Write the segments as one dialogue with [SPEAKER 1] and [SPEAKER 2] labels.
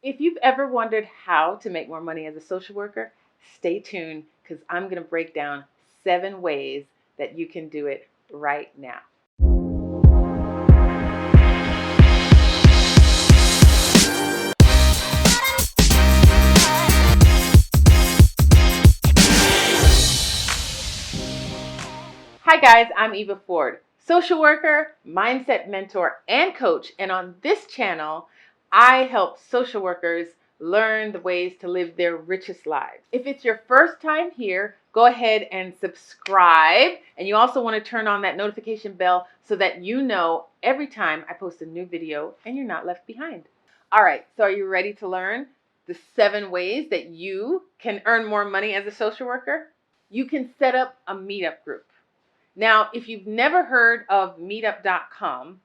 [SPEAKER 1] If you've ever wondered how to make more money as a social worker, stay tuned because I'm going to break down 7 ways that you can do it right now. Hi guys, I'm Eva Ford, social worker, mindset mentor, and coach. And on this channel, I help social workers learn the ways to live their richest lives. If it's your first time here, go ahead and subscribe. And you also want to turn on that notification bell so that you know every time I post a new video and you're not left behind. All right, so are you ready to learn the 7 ways that you can earn more money as a social worker? You can set up a meetup group. Now, if you've never heard of Meetup.com,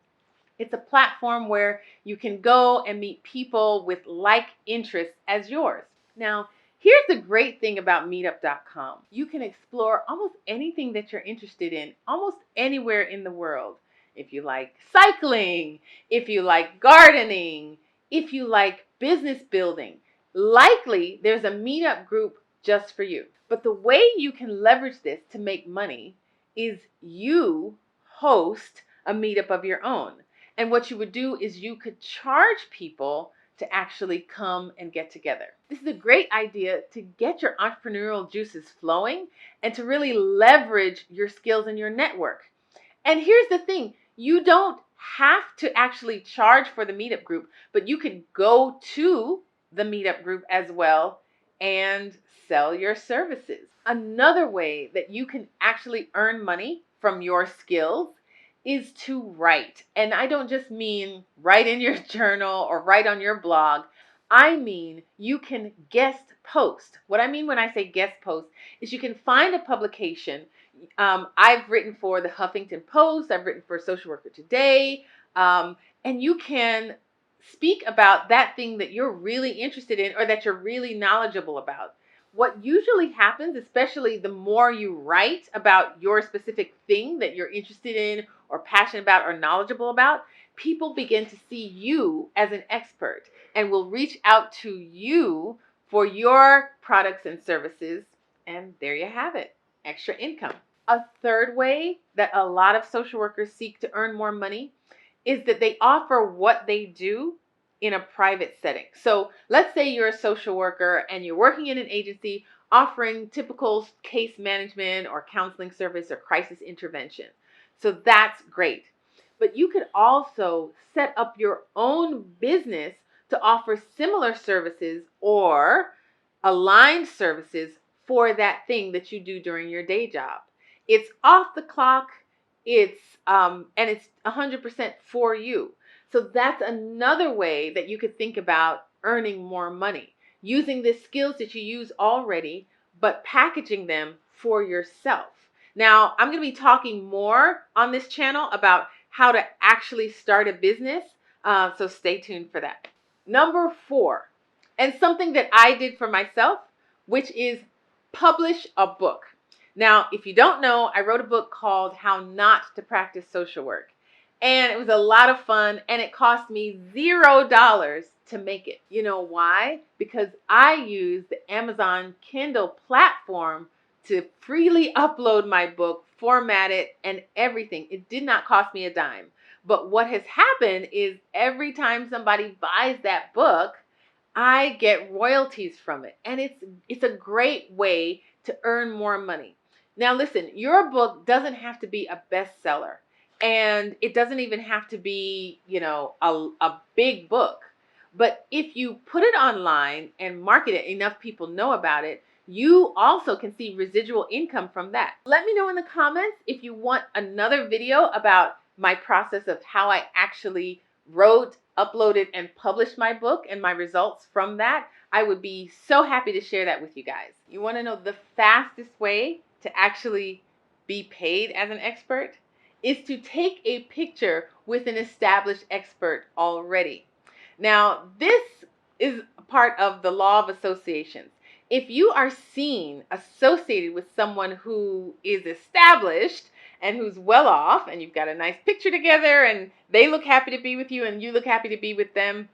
[SPEAKER 1] it's a platform where you can go and meet people with like interests as yours. Now, here's the great thing about Meetup.com. You can explore almost anything that you're interested in, almost anywhere in the world. If you like cycling, if you like gardening, if you like business building, likely there's a Meetup group just for you. But the way you can leverage this to make money is you host a meetup of your own. And what you would do is you could charge people to actually come and get together. This is a great idea to get your entrepreneurial juices flowing and to really leverage your skills and your network. And here's the thing, you don't have to actually charge for the meetup group, but you could go to the meetup group as well and sell your services. Another way that you can actually earn money from your skills is to write. And I don't just mean write in your journal or write on your blog. I mean, you can guest post. What I mean when I say guest post is you can find a publication. I've written for the Huffington Post. I've written for Social Worker Today. And you can speak about that thing that you're really interested in or that you're really knowledgeable about. What usually happens, especially the more you write about your specific thing that you're interested in or passionate about or knowledgeable about, people begin to see you as an expert and will reach out to you for your products and services. And there you have it, extra income. A third way that a lot of social workers seek to earn more money is that they offer what they do in a private setting. So let's say you're a social worker and you're working in an agency offering typical case management or counseling service or crisis intervention. So that's great. But you could also set up your own business to offer similar services or aligned services for that thing that you do during your day job. It's off the clock. And it's 100% for you. So that's another way that you could think about earning more money, using the skills that you use already, but packaging them for yourself. Now, I'm going to be talking more on this channel about how to actually start a business. So stay tuned for that. Number 4, and something that I did for myself, which is publish a book. Now, if you don't know, I wrote a book called How Not to Practice Social Work. And it was a lot of fun, and it cost me $0 to make it. You know why? Because I used the Amazon Kindle platform to freely upload my book, format it, and everything. It did not cost me a dime. But what has happened is every time somebody buys that book, I get royalties from it. And it's a great way to earn more money. Now listen, your book doesn't have to be a bestseller. And it doesn't even have to be, a big book. But if you put it online and market it, enough people know about it, you also can see residual income from that. Let me know in the comments if you want another video about my process of how I actually wrote, uploaded, and published my book and my results from that. I would be so happy to share that with you guys. You want to know the fastest way to actually be paid as an expert? Is to take a picture with an established expert already. Now, this is part of the law of associations. If you are seen associated with someone who is established and who's well off, and you've got a nice picture together, and they look happy to be with you, and you look happy to be with them,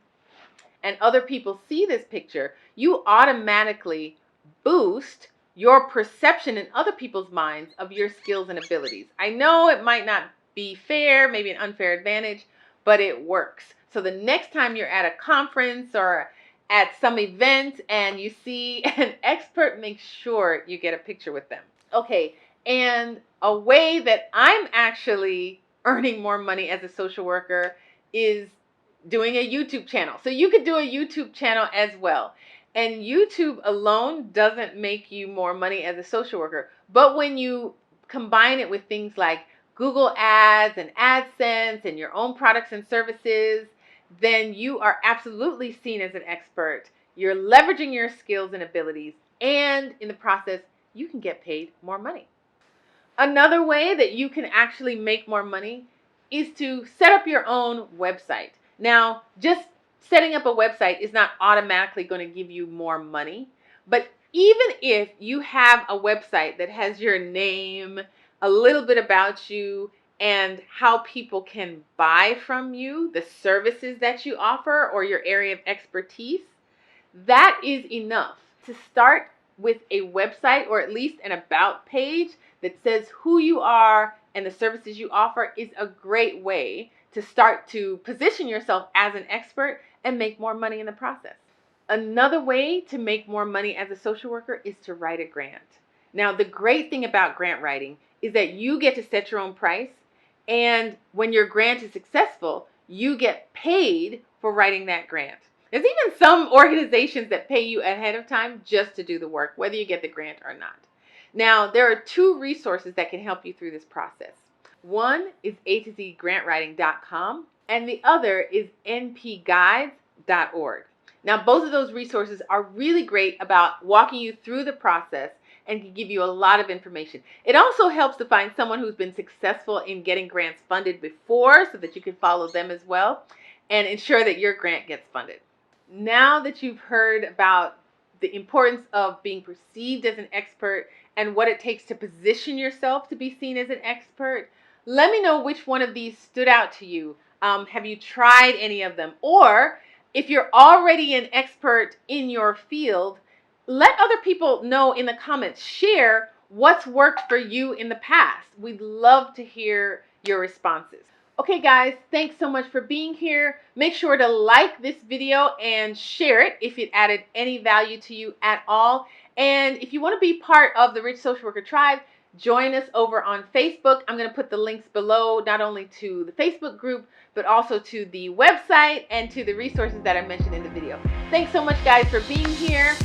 [SPEAKER 1] and other people see this picture, you automatically boost your perception in other people's minds of your skills and abilities. I know it might not be fair, maybe an unfair advantage, but it works. So the next time you're at a conference or at some event and you see an expert, make sure you get a picture with them. Okay, and a way that I'm actually earning more money as a social worker is doing a YouTube channel. So you could do a YouTube channel as well. And YouTube alone doesn't make you more money as a social worker. But when you combine it with things like Google Ads and AdSense and your own products and services, then you are absolutely seen as an expert. You're leveraging your skills and abilities, and in the process, you can get paid more money. Another way that you can actually make more money is to set up your own website. Now, just setting up a website is not automatically going to give you more money, but even if you have a website that has your name, a little bit about you, and how people can buy from you, the services that you offer, or your area of expertise, that is enough to start with a website, or at least an about page that says who you are and the services you offer is a great way to start to position yourself as an expert and make more money in the process. Another way to make more money as a social worker is to write a grant. Now, the great thing about grant writing is that you get to set your own price, and when your grant is successful, you get paid for writing that grant. There's even some organizations that pay you ahead of time just to do the work, whether you get the grant or not. Now, there are two resources that can help you through this process. One is A2ZGrantWriting.com, and the other is npguides.org. Now, both of those resources are really great about walking you through the process and can give you a lot of information. It also helps to find someone who's been successful in getting grants funded before so that you can follow them as well and ensure that your grant gets funded. Now that you've heard about the importance of being perceived as an expert and what it takes to position yourself to be seen as an expert, let me know which one of these stood out to you. Have you tried any of them? Or if you're already an expert in your field, let other people know in the comments. Share what's worked for you in the past. We'd love to hear your responses. Okay guys, thanks so much for being here. Make sure to like this video and share it if it added any value to you at all. And if you want to be part of the Rich Social Worker Tribe, join us over on Facebook. I'm going to put the links below, not only to the Facebook group, but also to the website and to the resources that I mentioned in the video. Thanks so much guys for being here.